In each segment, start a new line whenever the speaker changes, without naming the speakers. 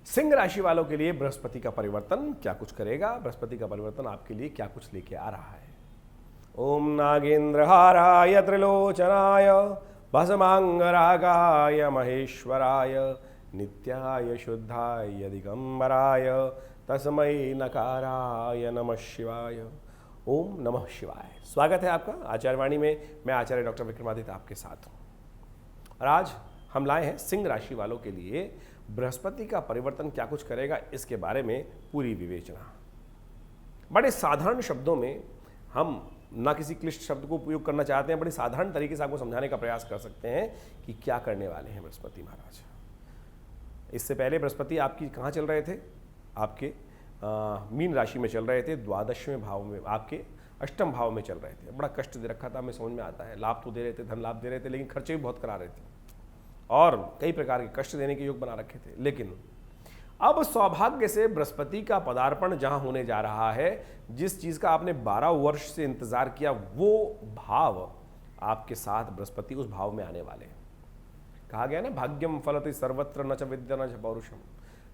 सिंह राशि वालों के लिए बृहस्पति का परिवर्तन क्या कुछ करेगा, बृहस्पति का परिवर्तन आपके लिए क्या कुछ लेके आ रहा है। ओम नागेंद्रहाराय त्रिलोचनाय भस्मांगरागाय महेश्वराय नित्याय शुद्धाय दिगंबराय तस्मै नकाराय नमः शिवाय। ओम नमः शिवाय। स्वागत है आपका आचार्यवाणी में। मैं आचार्य डॉक्टर विक्रमादित्य आपके साथ हूँ और आज हम लाए हैं सिंह राशि वालों के लिए बृहस्पति का परिवर्तन क्या कुछ करेगा, इसके बारे में पूरी विवेचना। बड़े साधारण शब्दों में, हम ना किसी क्लिष्ट शब्द को उपयोग करना चाहते हैं, बड़े साधारण तरीके से आपको समझाने का प्रयास कर सकते हैं कि क्या करने वाले हैं बृहस्पति महाराज। इससे पहले बृहस्पति आपकी कहाँ चल रहे थे? आपके मीन राशि में चल रहे थे, द्वादशवें भाव में, आपके अष्टम भाव में चल रहे थे। बड़ा कष्ट दे रखा था, हमें समझ में आता है। लाभ तो दे रहे थे, धन लाभ दे रहे थे, लेकिन खर्चे भी बहुत करा रहे थे और कई प्रकार के कष्ट देने के योग बना रखे थे। लेकिन अब सौभाग्य से बृहस्पति का पदार्पण जहां होने जा रहा है, जिस चीज का आपने 12 वर्ष से इंतजार किया, वो भाव आपके साथ बृहस्पति उस भाव में आने वाले हैं। कहा गया ना, भाग्यम फलति सर्वत्र न च विद्या न च पौरुषम।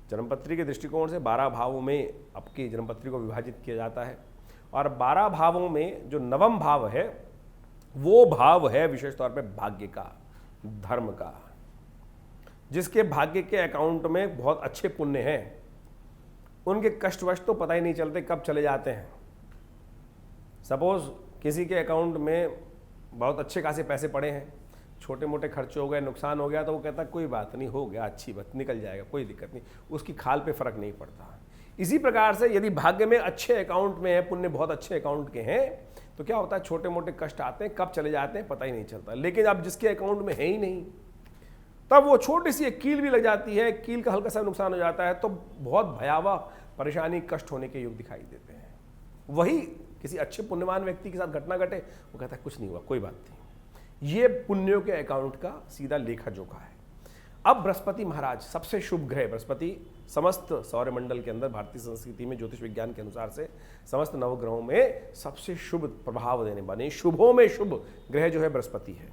जन्मपत्री के दृष्टिकोण से 12 भावों में आपकी जन्मपत्री को विभाजित किया जाता है और 12 भावों में जो नवम भाव है वो भाव है विशेष तौर पे भाग्य का, धर्म का। जिसके भाग्य के अकाउंट में बहुत अच्छे पुण्य हैं, उनके कष्टवश तो पता ही नहीं चलते कब चले जाते हैं। सपोज किसी के अकाउंट में बहुत अच्छे खासे पैसे पड़े हैं, छोटे मोटे खर्चे हो गए, नुकसान हो गया, तो वो कहता कोई बात नहीं, हो गया, अच्छी बात, निकल जाएगा, कोई दिक्कत नहीं, उसकी खाल पे फर्क नहीं पड़ता। इसी प्रकार से यदि भाग्य में अच्छे अकाउंट में है, पुण्य बहुत अच्छे अकाउंट के हैं, तो क्या होता है, छोटे मोटे कष्ट आते हैं, कब चले जाते हैं पता ही नहीं चलता। लेकिन अब जिसके अकाउंट में है ही नहीं, तब वो छोटी सी एक कील भी लग जाती है, कील का हल्का सा नुकसान हो जाता है, तो बहुत भयावह परेशानी, कष्ट होने के योग दिखाई देते हैं। वही किसी अच्छे पुण्यवान व्यक्ति के साथ घटना घटे, वो कहता है कुछ नहीं हुआ, कोई बात नहीं। ये पुण्यों के अकाउंट का सीधा लेखा जोखा है। अब बृहस्पति महाराज सबसे शुभ ग्रह, बृहस्पति समस्त सौरमंडल के अंदर भारतीय संस्कृति में ज्योतिष विज्ञान के अनुसार से समस्त नवग्रहों में सबसे शुभ प्रभाव देने वाले, शुभों में शुभ ग्रह जो है बृहस्पति है,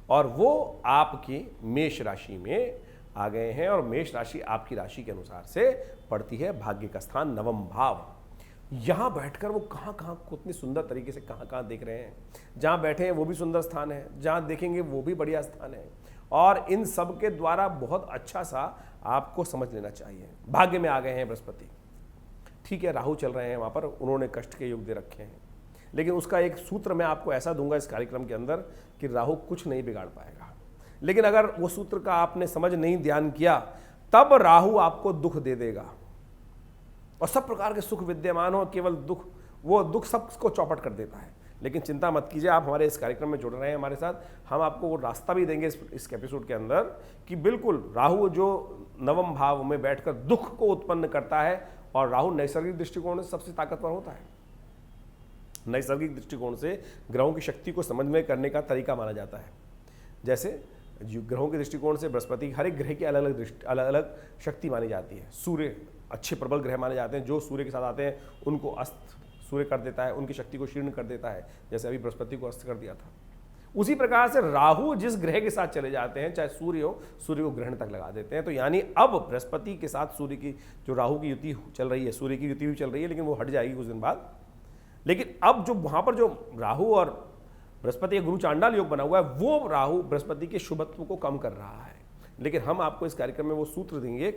और वो आपकी मेष राशि में आ गए हैं। और मेष राशि आपकी राशि के अनुसार से पड़ती है भाग्य का स्थान, नवम भाव। यहां बैठकर वो कहां कहां कितनी सुंदर तरीके से कहां कहां देख रहे हैं। जहां बैठे हैं वो भी सुंदर स्थान है, जहां देखेंगे वो भी बढ़िया स्थान है, और इन सब के द्वारा बहुत अच्छा सा आपको समझ लेना चाहिए। भाग्य में आ गए हैं बृहस्पति, ठीक है, राहु चल रहे हैं वहां पर, उन्होंने कष्ट के योग दे रखे हैं, लेकिन उसका एक सूत्र मैं आपको ऐसा दूंगा इस कार्यक्रम के अंदर कि राहु कुछ नहीं बिगाड़ पाएगा। लेकिन अगर वो सूत्र का आपने समझ नहीं ध्यान किया, तब राहु आपको दुख दे देगा और सब प्रकार के सुख विद्यमान हो, केवल दुख, वो दुख सबको चौपट कर देता है। लेकिन चिंता मत कीजिए, आप हमारे इस कार्यक्रम में जुड़ रहे हैं हमारे साथ, हम आपको वो रास्ता भी देंगे इस एपिसोड के अंदर कि बिल्कुल राहु जो नवम भाव में बैठकर दुख को उत्पन्न करता है, और राहु नैसर्गिक दृष्टिकोण से सबसे ताकतवर होता है। नैसर्गिक दृष्टिकोण से ग्रहों की शक्ति को समझ में करने का तरीका माना जाता है। जैसे ग्रहों के दृष्टिकोण से बृहस्पति, हर एक ग्रह की अलग अलग शक्ति मानी जाती है। सूर्य अच्छे प्रबल ग्रह माने जाते हैं, जो सूर्य के साथ आते हैं उनको अस्त सूर्य कर देता है, उनकी शक्ति को क्षीण कर देता है, जैसे अभी बृहस्पति को अस्त कर दिया था। उसी प्रकार से राहु जिस ग्रह के साथ चले जाते हैं, चाहे सूर्य हो, सूर्य को ग्रहण तक लगा देते हैं। तो यानी अब बृहस्पति के साथ सूर्य की जो राहु की युति चल रही है, सूर्य की युति भी चल रही है, लेकिन वो हट जाएगी कुछ दिन बाद। लेकिन अब जो वहां पर जो राहु और बृहस्पति का गुरु चांडाल योग बना हुआ है, वो राहु बृहस्पति के शुभत्व को कम कर रहा है। लेकिन हम आपको इस कार्यक्रम में वो सूत्र देंगे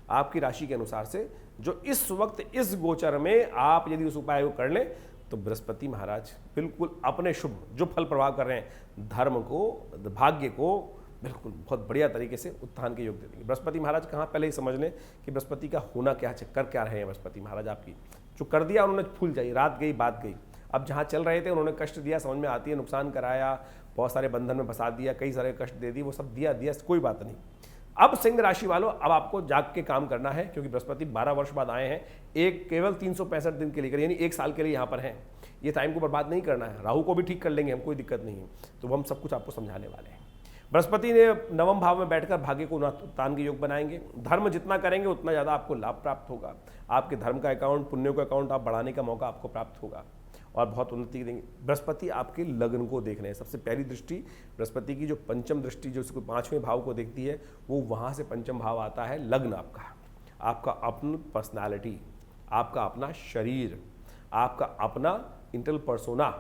आपकी राशि के अनुसार से, जो इस वक्त इस गोचर में आप यदि उस उपाय को कर लें, तो बृहस्पति महाराज बिल्कुल अपने शुभ जो फल प्रभाव कर रहे हैं, धर्म को, भाग्य को बिल्कुल बहुत बढ़िया तरीके से उत्थान के योग दे देंगे। बृहस्पति महाराज कहाँ, पहले ही समझ लें कि बृहस्पति का होना क्या, चक्कर क्या रहे हैं। बृहस्पति महाराज आपकी जो कर दिया उन्होंने, फूल जाई, रात गई बात गई। अब जहाँ चल रहे थे उन्होंने कष्ट दिया, समझ में आती है, नुकसान कराया, बहुत सारे बंधन में फंसा दिया, कई सारे कष्ट दे दिए, वो सब दिया, कोई बात नहीं। अब सिंह राशि वालों, अब आपको जाग के काम करना है, क्योंकि बृहस्पति 12 वर्ष बाद आए हैं, एक केवल 365 दिन के लिए, यानी 1 साल के लिए यहाँ पर हैं। ये टाइम को बर्बाद नहीं करना है। राहु को भी ठीक कर लेंगे हम, कोई दिक्कत नहीं है। तो हम सब कुछ आपको समझाने वाले हैं। बृहस्पति ने नवम भाव में बैठकर भाग्य को उत्थान के योग बनाएंगे। धर्म जितना करेंगे उतना ज़्यादा आपको लाभ प्राप्त होगा। आपके धर्म का अकाउंट, पुण्यों का अकाउंट आप बढ़ाने का मौका आपको प्राप्त होगा और बहुत उन्नति देंगे। बृहस्पति आपके लग्न को देख रहे हैं। सबसे पहली दृष्टि बृहस्पति की, जो पंचम दृष्टि जो उसको 5वें भाव को देखती है, वो वहाँ से पंचम भाव आता है लग्न आपका। आपका अपनी पर्सनालिटी, आपका अपना शरीर, आपका अपना इंटरनल पर्सोना,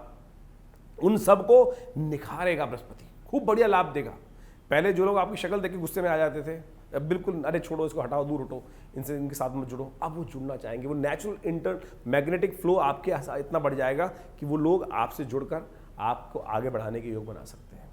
उन सब को निखारेगा बृहस्पति, खूब बढ़िया लाभ देगा। पहले जो लोग आपकी शक्ल देख के गुस्से में आ जाते थे, अब बिल्कुल अरे छोड़ो इसको, हटाओ, दूर हटो, इनसे इनके साथ मत जुड़ो, अब वो जुड़ना चाहेंगे। वो नेचुरल इंटर मैग्नेटिक फ्लो आपके इतना बढ़ जाएगा कि वो लोग आपसे जुड़कर आपको आगे बढ़ाने के योग बना सकते हैं।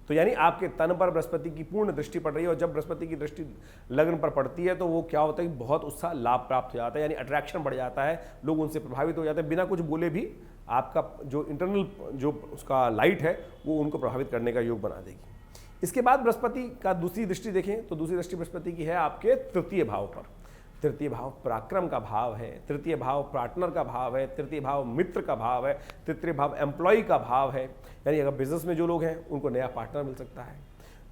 तो यानी आपके तन पर बृहस्पति की पूर्ण दृष्टि पड़ रही है, और जब बृहस्पति की दृष्टि लग्न पर पड़ती है तो वो क्या होता है कि बहुत उत्साह लाभ प्राप्त हो जाता है, यानी अट्रैक्शन बढ़ जाता है, लोग उनसे प्रभावित हो जाते हैं, बिना कुछ बोले भी आपका जो इंटरनल जो उसका लाइट है वो उनको प्रभावित करने का योग बना देगी। इसके बाद बृहस्पति का दूसरी दृष्टि देखें तो दूसरी दृष्टि बृहस्पति की है आपके तृतीय भाव पर। तृतीय भाव पराक्रम का भाव है, तृतीय भाव पार्टनर का भाव है, तृतीय भाव मित्र का भाव है, तृतीय भाव एम्प्लॉय का भाव है। यानी अगर बिजनेस में जो लोग हैं उनको नया पार्टनर मिल सकता है,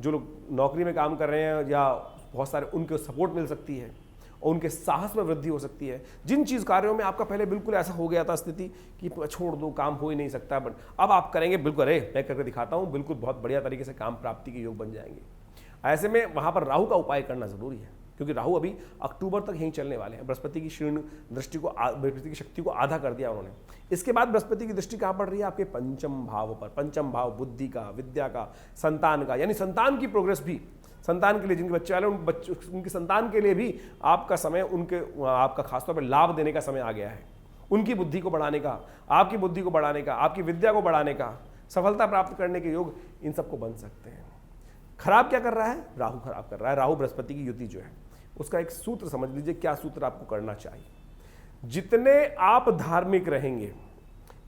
जो लोग नौकरी में काम कर रहे हैं या बहुत सारे उनको सपोर्ट मिल सकती है, और उनके साहस में वृद्धि हो सकती है। जिन चीज़ कार्यों में आपका पहले बिल्कुल ऐसा हो गया था स्थिति कि छोड़ दो, काम हो ही नहीं सकता, बट अब आप करेंगे, बिल्कुल अरे मैं करके दिखाता हूँ, बिल्कुल बहुत बढ़िया तरीके से काम प्राप्ति के योग बन जाएंगे। ऐसे में वहाँ पर राहु का उपाय करना जरूरी है, क्योंकि राहु अभी अक्टूबर तक यहीं चलने वाले हैं। बृहस्पति की क्षीण दृष्टि को, बृहस्पति की शक्ति को आधा कर दिया उन्होंने। इसके बाद बृहस्पति की दृष्टि कहाँ पड़ रही है? आपके पंचम भाव पर। पंचम भाव बुद्धि का, विद्या का, संतान का, यानी संतान की प्रोग्रेस भी, संतान के लिए जिनके बच्चे वाले उनकी संतान के लिए भी आपका समय, आपका खासतौर पर लाभ देने का समय आ गया है। उनकी बुद्धि को बढ़ाने का, आपकी बुद्धि को बढ़ाने का, आपकी विद्या को बढ़ाने का, सफलता प्राप्त करने के योग इन सबको बन सकते हैं। खराब क्या कर रहा है? राहु खराब कर रहा है। राहु बृहस्पति की युति जो है उसका एक सूत्र समझ लीजिए, क्या सूत्र आपको करना चाहिए। जितने आप धार्मिक रहेंगे,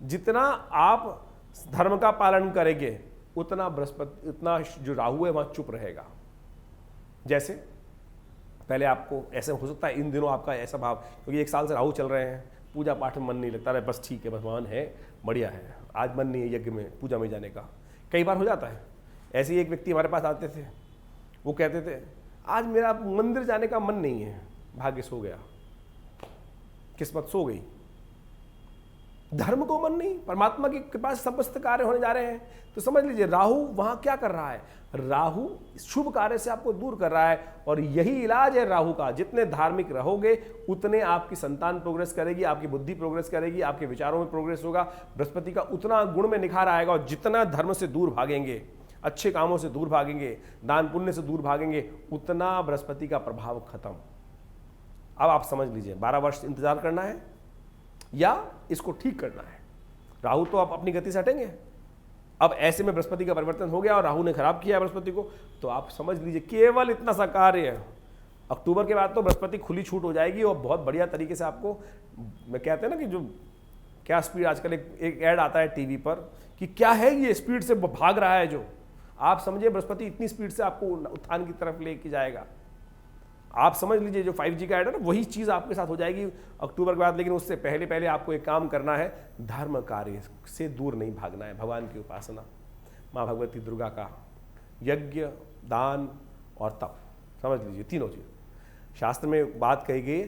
जितना आप धर्म का पालन करेंगे, उतना बृहस्पति, उतना जो राहु है वहां चुप रहेगा। जैसे पहले आपको ऐसे हो सकता है इन दिनों आपका ऐसा भाव, क्योंकि 1 साल से राहु चल रहे हैं, पूजा पाठ में मन नहीं लगता है, बस ठीक है, भगवान है, बढ़िया है, आज मन नहीं है यज्ञ में, पूजा में जाने का। कई बार हो जाता है। ऐसे ही एक व्यक्ति हमारे पास आते थे, वो कहते थे आज मेरा मंदिर जाने का मन नहीं है, भाग्य सो गया, किस्मत सो गई। धर्म को मन नहीं, परमात्मा की कृपा से समस्त कार्य होने जा रहे हैं। तो समझ लीजिए राहु वहां क्या कर रहा है? राहु शुभ कार्य से आपको दूर कर रहा है, और यही इलाज है राहु का। जितने धार्मिक रहोगे उतने आपकी संतान प्रोग्रेस करेगी, आपकी बुद्धि प्रोग्रेस करेगी, आपके विचारों में प्रोग्रेस होगा, बृहस्पति का उतना गुण में निखार आएगा। और जितना धर्म से दूर भागेंगे, अच्छे कामों से दूर भागेंगे, दान पुण्य से दूर भागेंगे, उतना बृहस्पति का प्रभाव खत्म। अब आप समझ लीजिए 12 वर्ष इंतजार करना है या इसको ठीक करना है। राहु तो आप अपनी गति से हटेंगे। अब ऐसे में बृहस्पति का परिवर्तन हो गया और राहु ने खराब किया बृहस्पति को, तो आप समझ लीजिए केवल इतना सा कार्य है। अक्टूबर के बाद तो बृहस्पति खुली छूट हो जाएगी और बहुत बढ़िया तरीके से आपको, मैं कहते हैं ना कि जो क्या स्पीड, आजकल एक ऐड आता है टीवी पर कि क्या है ये स्पीड से भाग रहा है, जो आप समझिए बृहस्पति इतनी स्पीड से आपको उत्थान की तरफ लेके जाएगा। आप समझ लीजिए जो 5G का ऐड है ना, वही चीज़ आपके साथ हो जाएगी अक्टूबर के बाद। लेकिन उससे पहले पहले आपको एक काम करना है, धर्म कार्य से दूर नहीं भागना है। भगवान की उपासना, माँ भगवती दुर्गा का यज्ञ, दान और तप, समझ लीजिए तीनों चीज। शास्त्र में बात कही गई,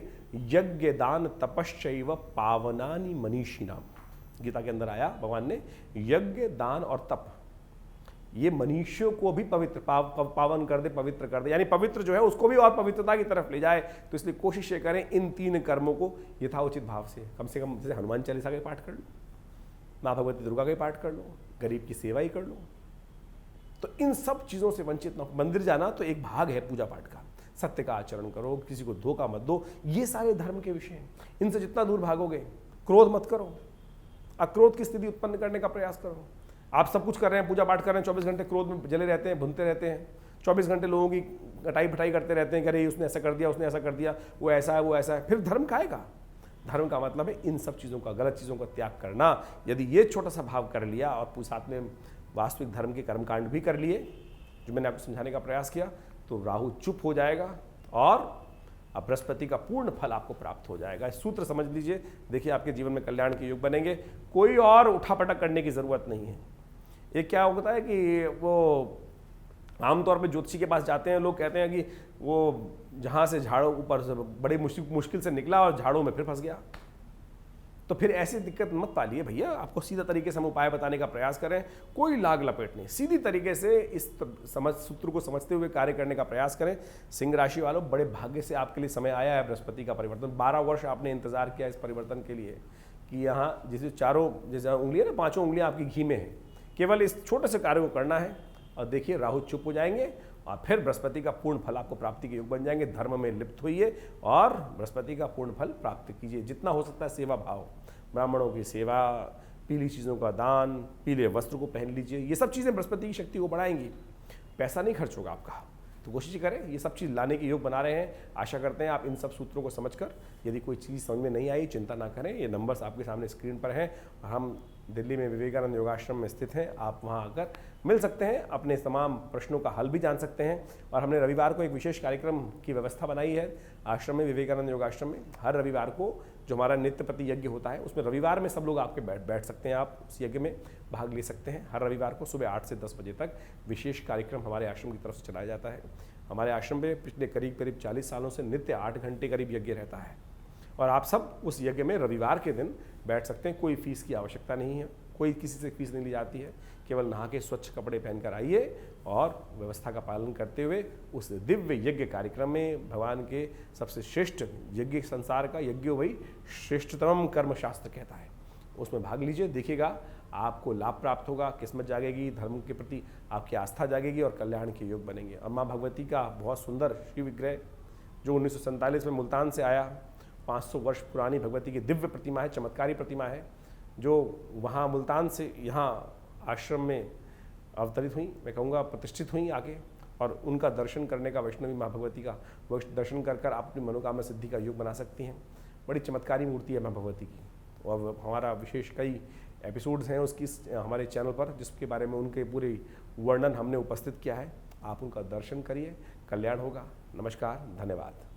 यज्ञ दान तपश्चैव पावनानि मनीषिणाम। गीता के अंदर आया, भगवान ने यज्ञ दान और तप, ये मनुष्यों को भी पवित्र पावन कर दे, पवित्र कर दे, यानी पवित्र जो है उसको भी और पवित्रता की तरफ ले जाए। तो इसलिए कोशिश ये करें इन 3 कर्मों को यथाउचित भाव से कम जैसे हनुमान चालीसा का पाठ कर लो, माँ भगवती दुर्गा का पाठ कर लो, गरीब की सेवा ही कर लो। तो इन सब चीज़ों से वंचित ना हो। मंदिर जाना तो एक भाग है पूजा पाठ का, सत्य का आचरण करो, किसी को धोखा मत दो, ये सारे धर्म के विषय हैं। इनसे जितना दूर भागोगे, क्रोध मत करो, अक्रोध की स्थिति उत्पन्न करने का प्रयास करो। आप सब कुछ कर रहे हैं, पूजा पाठ कर रहे हैं, 24 घंटे क्रोध में जले रहते हैं, भुनते रहते हैं, 24 घंटे लोगों की कटाई भटाई करते रहते हैं कि अरे उसने ऐसा कर दिया, उसने ऐसा कर दिया, वो ऐसा है, वो ऐसा है, फिर धर्म खाएगा। धर्म का मतलब है इन सब चीज़ों का, गलत चीज़ों का त्याग करना। यदि ये छोटा सा भाव कर लिया और साथ में वास्तविक धर्म के कर्मकांड भी कर लिए, जो मैंने आपको समझाने का प्रयास किया, तो राहु चुप हो जाएगा और अब बृहस्पति का पूर्ण फल आपको प्राप्त हो जाएगा। इस सूत्र समझ लीजिए, देखिए आपके जीवन में कल्याण के योग बनेंगे। कोई और उठापटक करने की जरूरत नहीं है। ये क्या होता है कि वो आमतौर पे ज्योतिषी के पास जाते हैं, लोग कहते हैं कि वो जहाँ से झाड़ों ऊपर से बड़े मुश्किल से निकला और झाड़ों में फिर फंस गया। तो फिर ऐसी दिक्कत मत पालिए भैया, आपको सीधा तरीके से हम उपाय बताने का प्रयास करें, कोई लाग लपेट नहीं, सीधी तरीके से इस सूत्र को समझते हुए कार्य करने का प्रयास करें। सिंह राशि वालों, बड़े भाग्य से आपके लिए समय आया है बृहस्पति का परिवर्तन। 12 वर्ष आपने इंतजार किया इस परिवर्तन के लिए कि यहाँ जैसे जैसे उंगलियाँ ना, 5 उंगलियाँ आपकी घी में है, केवल इस छोटे से कार्य को करना है और देखिए राहु चुप हो जाएंगे और फिर बृहस्पति का पूर्ण फल आपको प्राप्ति के योग बन जाएंगे। धर्म में लिप्त होइए और बृहस्पति का पूर्ण फल प्राप्त कीजिए। जितना हो सकता है सेवा भाव, ब्राह्मणों की सेवा, पीली चीज़ों का दान, पीले वस्त्र को पहन लीजिए, ये सब चीज़ें बृहस्पति की शक्ति को बढ़ाएंगी। पैसा नहीं खर्च होगा आपका, तो कोशिश करें ये सब चीज़ लाने के योग बना रहे हैं। आशा करते हैं आप इन सब सूत्रों को समझकर, यदि कोई चीज़ समझ में नहीं आई चिंता ना करें, ये नंबर्स आपके सामने स्क्रीन पर हैं और हम दिल्ली में विवेकानंद योगाश्रम में स्थित हैं। आप वहां आकर मिल सकते हैं, अपने तमाम प्रश्नों का हल भी जान सकते हैं। और हमने रविवार को एक विशेष कार्यक्रम की व्यवस्था बनाई है आश्रम में, विवेकानंद योगाश्रम में। हर रविवार को जो हमारा नित्य प्रति यज्ञ होता है उसमें रविवार में सब लोग आपके बैठ सकते हैं, आप उस यज्ञ में भाग ले सकते हैं। हर रविवार को सुबह 8 से 10 बजे तक विशेष कार्यक्रम हमारे आश्रम की तरफ से चलाया जाता है। हमारे आश्रम में पिछले करीब 40 सालों से नित्य 8 घंटे करीब यज्ञ रहता है और आप सब उस यज्ञ में रविवार के दिन बैठ सकते हैं। कोई फीस की आवश्यकता नहीं है, कोई किसी से फीस नहीं ली जाती है। केवल नहा के स्वच्छ कपड़े पहनकर आइए और व्यवस्था का पालन करते हुए उस दिव्य यज्ञ कार्यक्रम में, भगवान के सबसे श्रेष्ठ यज्ञ, संसार का यज्ञ वही श्रेष्ठतम कर्म शास्त्र कहता है, उसमें भाग लीजिए। देखिएगा आपको लाभ प्राप्त होगा, किस्मत जागेगी, धर्म के प्रति आपकी आस्था जागेगी और कल्याण के योग बनेंगे। और माँ भगवती का बहुत सुंदर श्री विग्रह जो 1947 में मुल्तान से आया, 500 वर्ष पुरानी भगवती की दिव्य प्रतिमा है, चमत्कारी प्रतिमा है, जो वहाँ मुल्तान से यहाँ आश्रम में अवतरित हुई, मैं कहूँगा प्रतिष्ठित हुई आके, और उनका दर्शन करने का, वैष्णवी माँ भगवती का दर्शन कर आप अपनी मनोकामना सिद्धि का योग बना सकती हैं। बड़ी चमत्कारी मूर्ति है माँ भगवती की। और हमारा विशेष कई एपिसोड्स हैं उसकी हमारे चैनल पर, जिसके बारे में उनके पूरे वर्णन हमने उपस्थित किया है। आप उनका दर्शन करिए, कल्याण होगा। नमस्कार, धन्यवाद।